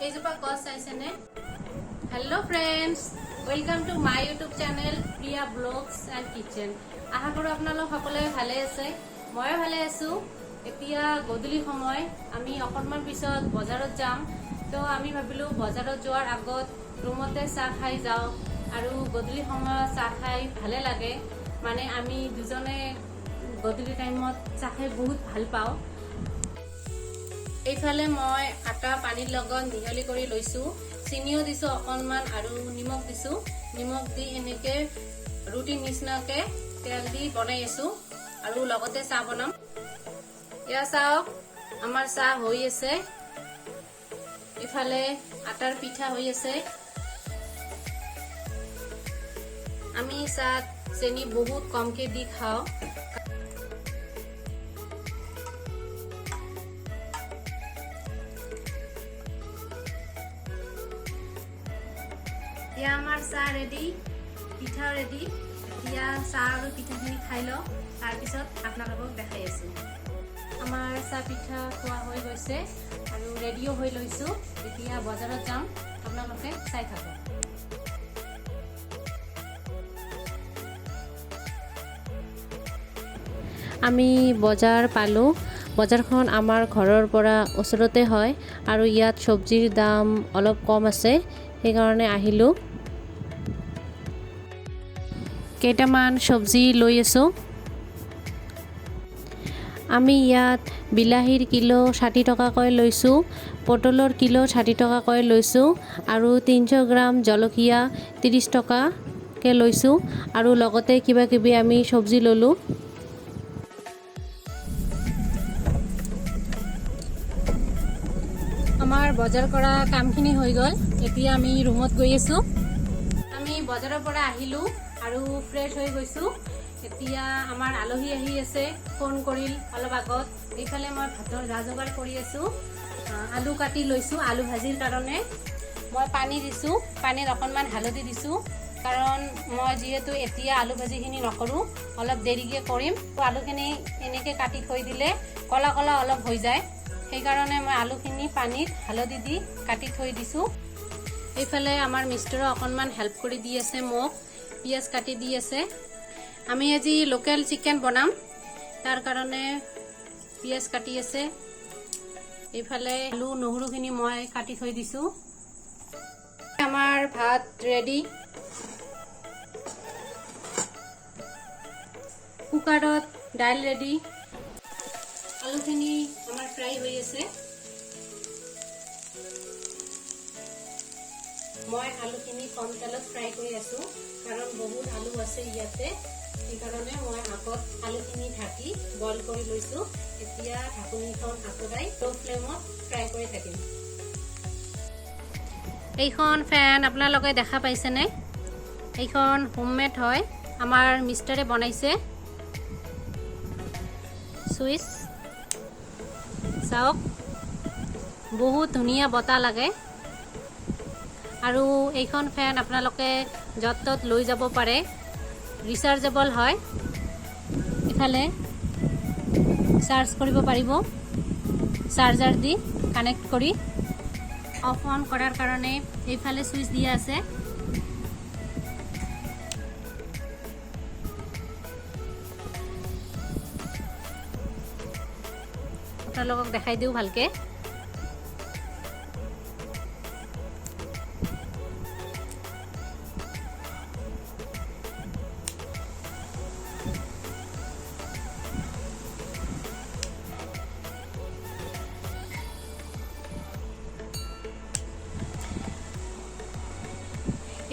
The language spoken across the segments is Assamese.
এইজোপা গছ চাইছেনে? Hello' friends, welcome to my YouTube channel Priya vlogs and kitchen. আশা কৰোঁ আপোনালোক সকলোৱে ভালে আছে। ময়ো ভালে আছোঁ। এতিয়া গধূলি সময়, আমি অকণমান পিছত বজাৰত যাম। তো আমি ভাবিলোঁ বজাৰত যোৱাৰ আগত ৰুমতে চাহ খাই যাওঁ, আৰু গধূলি সময়ত চাহ খাই ভালে লাগে। মানে আমি দুজনে গধূলি টাইমত চাহ খাই বহুত ভাল পাওঁ। এইফালে মই আটা পানীৰ লগত মিহলি কৰি লৈছোঁ, চেনিও দিছোঁ অকণমান আৰু নিমখ দিছোঁ। নিমখ দি এনেকৈ ৰুটি নিচিনাকৈ তেল দি বনাই আছোঁ আৰু লগতে চাহ বনাম। এয়া চাওক, আমাৰ চাহ হৈ আছে। ইফালে আটাৰ পিঠা হৈ আছে। আমি চাহ চেনি বহুত কমকৈ দি খাওঁ। এতিয়া আমাৰ চাহ ৰেডি, পিঠা ৰেডি। এতিয়া চাহ আৰু পিঠাখিনি খাই লওঁ, তাৰপিছত আপোনালোকক দেখাই আছোঁ। আমাৰ চাহ পিঠা খোৱা হৈ গৈছে আৰু ৰেডিও হৈ লৈছোঁ। এতিয়া বজাৰত যাম, আপোনালোকে চাই থাকক। আমি বজাৰ পালোঁ। বজাৰখন আমাৰ ঘৰৰ পৰা ওচৰতে হয় আৰু ইয়াত চব্জিৰ দাম অলপ কম আছে, সেইকাৰণে আহিলোঁ। কেইটামান চব্জি লৈ আছোঁ। আমি ইয়াত বিলাহীৰ কিলো 60 টকাকৈ লৈছোঁ, পটলৰ কিলো 60 টকাকৈ লৈছোঁ আৰু 300 গ্ৰাম জলকীয়া 30 টকাকৈ লৈছোঁ আৰু লগতে কিবা কিবি আমি চব্জি ল'লোঁ। আমাৰ বজাৰ কৰা কামখিনি হৈ গ'ল। এতিয়া আমি ৰুমত গৈ আছোঁ। আমি বজাৰৰ পৰা আহিলোঁ আৰু ফ্ৰেছ হৈ গৈছোঁ। এতিয়া আমাৰ আলহী আহি আছে, ফোন কৰিল অলপ আগত। এইফালে মই ভাতৰ যা যোগাৰ কৰি আছোঁ। আলু কাটি লৈছোঁ আলু ভাজিৰ কাৰণে। মই পানী দিছোঁ, পানীত অকণমান হালধি দিছোঁ, কাৰণ মই যিহেতু এতিয়া আলু ভাজিখিনি নকৰোঁ, অলপ দেৰিকৈ কৰিম। তো আলুখিনি এনেকৈ কাটি থৈ দিলে ক'লা ক'লা অলপ হৈ যায়, সেইকাৰণে মই আলুখিনি পানীত হালধি দি কাটি থৈ দিছোঁ। এইফালে আমাৰ মিষ্টাৰে অকণমান হেল্প কৰি দি আছে মোক, পিঁয়াজ কাটি দি আছে। আমি আজি লোকেল চিকেন বনাম, তাৰ কাৰণে পিঁয়াজ কাটি আছে। এইফালে আলু নহৰুখিনি মই কাটি থৈ দিছোঁ। আমাৰ ভাত ৰেডি। কুকাৰত দাইল ৰেডি। আলুখিনি আমাৰ ফ্ৰাই হৈ আছে। মই আলুখিনি কম তেলত ফ্ৰাই কৰি আছোঁ, কাৰণ বহুত আলু আছে ইয়াতে, সেইকাৰণে মই আগত আলুখিনি ঢাকি বইল কৰি লৈছোঁ। এতিয়া ঢাকনিখন আঁতৰাই ল' ফ্লেমত ফ্ৰাই কৰি থাকিম। এইখন ফেন আপোনালোকে দেখা পাইছেনে? এইখন হোমমেড হয়, আমাৰ মিষ্টাৰে বনাইছে। চুইচ চাওক, বহুত ধুনীয়া বতাহ লাগে। আৰু এইখন ফেন আপোনালোকে য'ত ত'ত লৈ যাব পাৰে, ৰিচাৰ্জেবল হয়। ইফালে চাৰ্জ কৰিব পাৰিব, চাৰ্জাৰ দি কানেক্ট কৰি। অফ অন কৰাৰ কাৰণে এইফালে চুইচ দিয়া আছে। আপোনালোকক দেখাই দিওঁ ভালকৈ।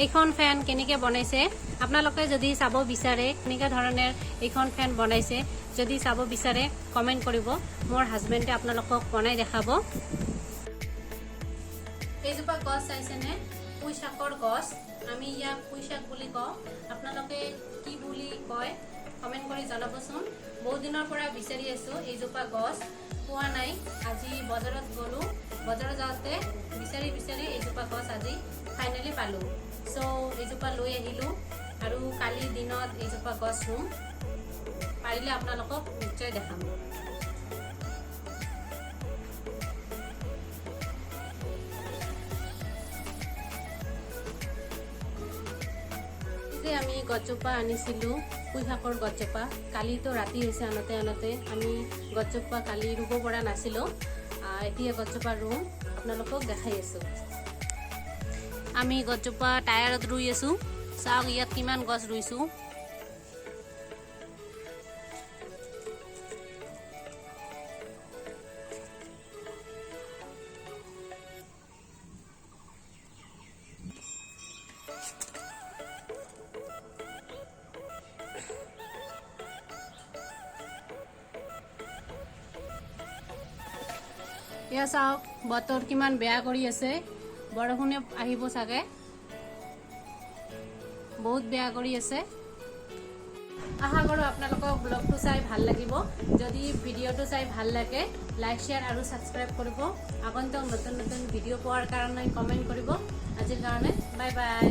এইখন ফেন কেনেকৈ বনাইছে আপোনালোকে যদি চাব বিচাৰে, এনেকুৱা ধৰণে এইখন ফেন বনাইছে, যদি চাব বিচাৰে কমেণ্ট কৰিব। মোৰ হাজবেণ্ডে আপোনালোকক বনাই দেখাব। এইজোপা গছ চাইছেনে? পুঁই শাকৰ গছ। আমি ইয়াক পুঁই শাক বুলি কওঁ। আপোনালোকে কি বুলি কয় কমেণ্ট কৰি জনাবচোন। বহুত দিনৰ পৰা বিচাৰি আছোঁ এইজোপা গছ, পোৱা নাই। আজি বজাৰত গ'লোঁ, বজাৰত যাওঁতে বিচাৰি বিচাৰি এইজোপা গছ আজি ফাইনেলি পালোঁ। চ' এইজোপা লৈ আহিলোঁ আৰু কালিৰ দিনত এইজোপা গছ ৰুম। পাৰিলে আপোনালোকক নিশ্চয় দেখাম। আজকে আমি গছজোপা আনিছিলোঁ, পুঁই শাকৰ গছজোপা। কালিতো ৰাতি হৈছে আনতে আমি গছজোপা কালি ৰুব পৰা নাছিলোঁ। এতিয়া গছজোপা ৰুম, আপোনালোকক দেখাই আছোঁ। আমি গছজোপা টায়াৰত ৰুই আছোঁ। চাওক ইয়াত কিমান গছ ৰুইছোঁ। এয়া চাওক বতৰ কিমান বেয়া কৰি আছে, বৰষুণে আহিব চাগে, বহুত বেয়া কৰি আছে। আশা কৰোঁ আপোনালোকক ব্লগটো চাই ভাল লাগিব। যদি ভিডিঅ'টো চাই ভাল লাগে লাইক শ্বেয়াৰ আৰু ছাবস্ক্ৰাইব কৰিব। আগন্তুক নতুন ভিডিঅ' পোৱাৰ কাৰণে কমেণ্ট কৰিব। আজিৰ কাৰণে বাই বাই।